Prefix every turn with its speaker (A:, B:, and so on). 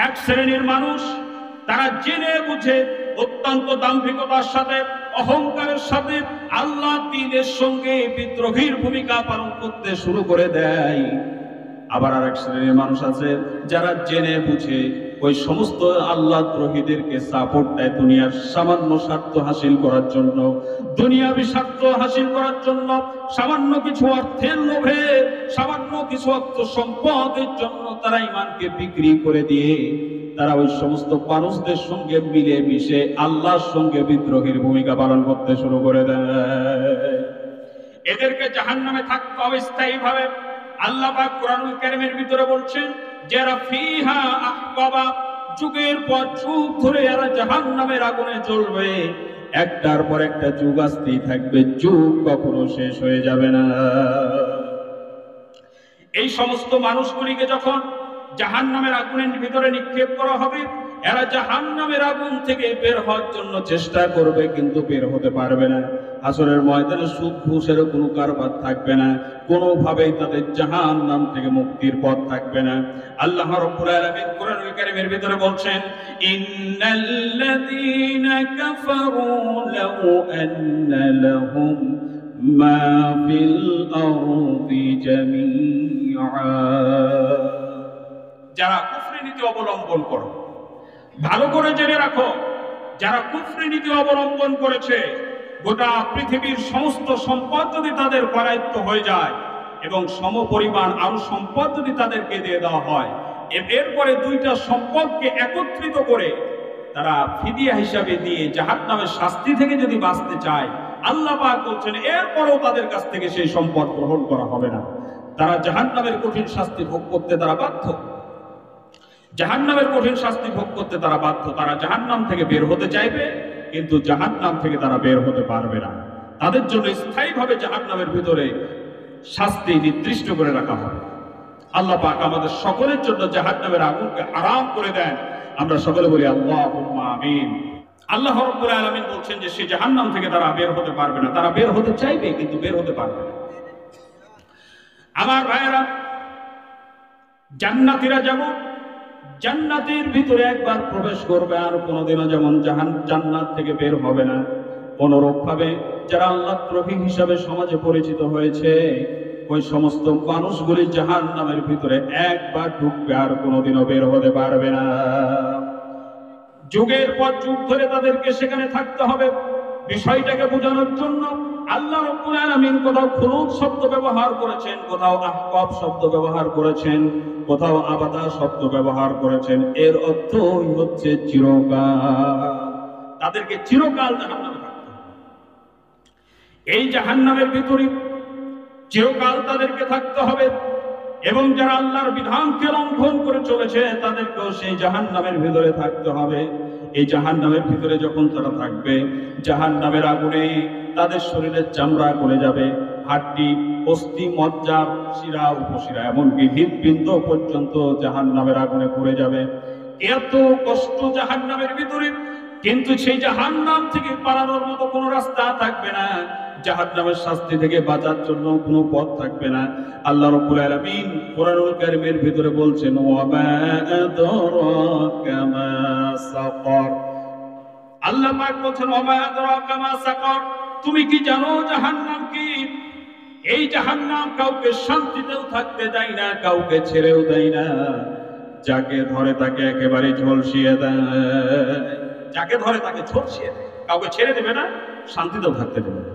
A: এক শ্রেণীর মানুষ, তারা জেনে বুঝে অত্যন্ত দাম্ভিকতার সাথে, অহংকারের সাথে আল্লাহ দ্বীনের সঙ্গে বিদ্রোহীর ভূমিকা পালন করতে শুরু করে দেয়। আবার আরেক শ্রেণীর মানুষ আছে যারা জেনে বুঝে ওই সমস্ত আল্লাহ দ্রোহীদেরকে সাপোর্ট দেয় দুনিয়ার সামান্য স্বার্থ হাসিল করার জন্য, দুনিয়াবি স্বার্থ হাসিল করার জন্য, সামান্য কিছু অর্থের লোভে, সামান্য কিছু অর্থ সম্পদের জন্য তারা ইমানকে বিক্রি করে দিয়ে তারা ওই সমস্ত মানুষদের সঙ্গে মিলে মিশে আল্লাহর সঙ্গে বিদ্রোহীর ভূমিকা পালন করতে শুরু করে দেয়। এদেরকে জাহান্নামে থাকতে হবে স্থায়ীভাবে। আল্লাহ পাক কোরআনুল কারীমের ভিতরে বলছেন, যারা ফিহা আহকাবা, যুগের পর যুগ ধরে এরা জাহান্নামের আগুনে জ্বলবে, একটার পর একটা যুগ আসতেই থাকবে, যুগ কখনো শেষ হয়ে যাবে না। এই সমস্ত মানুষগুলিকে যখন জাহান্নামের আগুনের ভিতরে নিক্ষেপ করা হবে, এরা জাহান্নামের আগুন থেকে বের হওয়ার জন্য চেষ্টা করবে, কিন্তু বের হতে পারবে না। হাসরের ময়দানে সুদ ঘুষের কোনো কারবার থাকবে না, কোনোভাবেই তাদের জাহান্নাম থেকে মুক্তির পথ থাকবে না। আল্লাহ রাব্বুল আলামিন কোরআনুল কারীমের ভিতরে বলছেন, ইন্নাল্লাযীনা কাফারু লাউ আন্না লাহুম মা ফিল আরদি জামিআ। যারা কুফরি নীতি অবলম্বন করো, ভালো করে জেনে রাখো, যারা কুফরি নীতি অবলম্বন করেছে, গোটা পৃথিবীর সমস্ত সম্পদ যদি তাদের করায়ত্ত হয়ে যায় এবং সমপরিমাণ আরো সম্পদ যদি তাদেরকে দিয়ে দেওয়া হয়, এরপরে দুইটা সম্পদকে একত্রিত করে তারা ফিদিয়া হিসাবে দিয়ে জাহান্নামের শাস্তি থেকে যদি বাঁচতে চায়, আল্লাহ পাক বলছেন এরপরেও তাদের কাছ থেকে সেই সম্পদ গ্রহণ করা হবে না। তারা জাহান্নামের কঠিন শাস্তি ভোগ করতে তারা বাধ্য, জাহান্নামের কঠিন শাস্তি ভোগ করতে তারা বাধ্য। তারা জাহান্নাম থেকে বের হতে চাইবে, কিন্তু জাহান্নাম থেকে তারা বের হতে পারবে না। তাদের জন্য স্থায়ীভাবে জাহান্নামের ভিতরে শাস্তি নির্দিষ্ট করে রাখা হবে। আল্লাহ পাক আমাদের সকলের জন্য জাহান্নামের আগুনকে আরাম করে দেন। আমরা সকলে বলি আল্লাহুম্মা আমিন। আল্লাহ রাব্বুল আলামিন বলছেন যে সেই জাহান্নাম থেকে তারা বের হতে পারবে না। তারা বের হতে চাইবে, কিন্তু বের হতে পারবে না। আমার ভাইয়েরা, জান্নাতীরা যেমন জান্নাতের ভিতরে একবার প্রবেশ করবে আর কোনোদিনও যেমন জান্নাত থেকে বের হবে না, অনুরূপভাবে যারা আল্লাহ দ্রোহী হিসাবে সমাজে পরিচিত হয়েছে, ওই সমস্ত মানুষগুলি জাহান্নামের ভিতরে একবার ঢুকবে আর কোনোদিনও বের হতে পারবে না। যুগের পর যুগ ধরে তাদেরকে সেখানে থাকতে হবে। বিষয়টাকে বোঝানোর জন্য আল্লাহ রাব্বুল আলামিন কোথাও খুলুদ শব্দ ব্যবহার করেছেন, কোথাও আহকাব শব্দ ব্যবহার করেছেন, কোথাও আবাদা শব্দ ব্যবহার করেছেন। এর অর্থই হচ্ছে চিরকাল। তাদেরকে চিরকাল জাহান্নামে থাকতে হবে। এই জাহান্নামের ভিতরে চিরকাল তাদেরকে থাকতে হবে, এবং যারা আল্লাহর বিধানকে লঙ্ঘন করে চলেছে তাদেরকেও সেই জাহান্নামের ভিতরে থাকতে হবে। এই জাহান্নামের ভিতরে যখন তারা থাকবে, জাহান্নামের আগুনে তাদের শরীরের চামড়া গলে যাবে, হাড্ডি, অস্থি, মজ্জা, শিরা, উপশিরা, এমনকি হৃদপিণ্ড পর্যন্ত জাহান্নামের আগুনে পুড়ে যাবে। এত কষ্ট জাহান্নামের ভিতরে, কিন্তু সেই জাহান্নাম থেকে পালানোর মতো কোনো রাস্তা থাকবে না, জাহান্নামের শাস্তি থেকে বাঁচার জন্য কোনো পথ থাকবে না। আল্লাহ রাব্বুল আলামিন কোরআনুল কারীমের ভিতরে বলছেন, ওয়া মা আদরাকা মা সাকার। আল্লাহ পাক বলছেন, ওয়া মা আদরাকা মা সাকার, তুমি কি জানো জাহান্নাম কি? এই জাহান্নাম কাউকে শান্তিতেও থাকতে দেয় না, কাউকে ছেড়েও দেয় না। যাকে ধরে তাকে একেবারে ঝলসিয়ে দেয়, যাকে ধরে তাকে ঝলসিয়ে দেয়, কাউকে ছেড়ে দেবে না, শান্তিতেও থাকতে দেবে না।